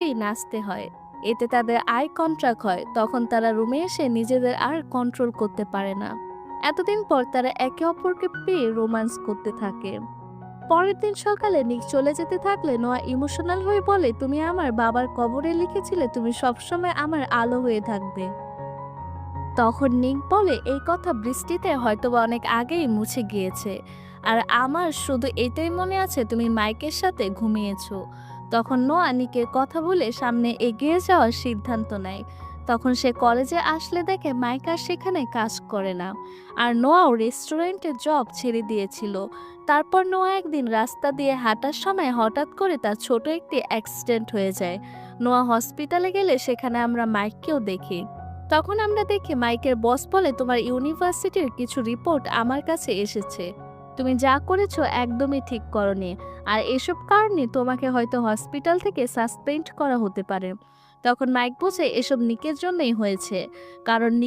দেখলেই নাচতে হয়। এতে তাদের আই কন্ট্রাক্ট হয়, তখন তারা রুমে এসে নিজেদের আর কন্ট্রোল করতে পারে না। এতদিন পর তারা একে অপরকে পেয়ে রোম্যান্স করতে থাকে। পরের দিন সকালে নিক চলে যেতে থাকলে নোয়া ইমোশনাল হয়ে বলে, তুমি আমার বাবার কবরে লিখেছিলে তুমি সবসময় আমার আলো হয়ে থাকবে। তখন নিক বলে, এই কথা বৃষ্টিতে হয়তোবা অনেক আগেই মুছে গিয়েছে, আর আমার শুধু এটাই মনে আছে তুমি মাইকের সাথে ঘুমিয়েছো। তখন নোয়া নিকের কথা বলে সামনে এগিয়ে যাওয়ার সিদ্ধান্ত নেয়। তখন সে কলেজে আসলে দেখে মাইক আর সেখানে কাজ করে না, আর নোয়াও রেস্টুরেন্টে জব ছেড়ে দিয়েছিল। তারপর নোয়া একদিন রাস্তা দিয়ে হাঁটার সময় হঠাৎ করে তার ছোট একটি অ্যাক্সিডেন্ট হয়ে যায়। নোয়া হসপিটালে গেলে সেখানে আমরা মাইককেও দেখি। তখন আমরা দেখি মাইকের বস বলে, তোমার ইউনিভার্সিটির কিছু রিপোর্ট আমার কাছে এসেছে, তুমি যা করেছো একদমই ঠিক করনি, আর এসব কারণে তোমাকে হয়তো হসপিটাল থেকে সাসপেন্ড করা হতে পারে। তখন মাইক বলছে, এসব নিকের জন্যই হয়েছে, কারণ নিক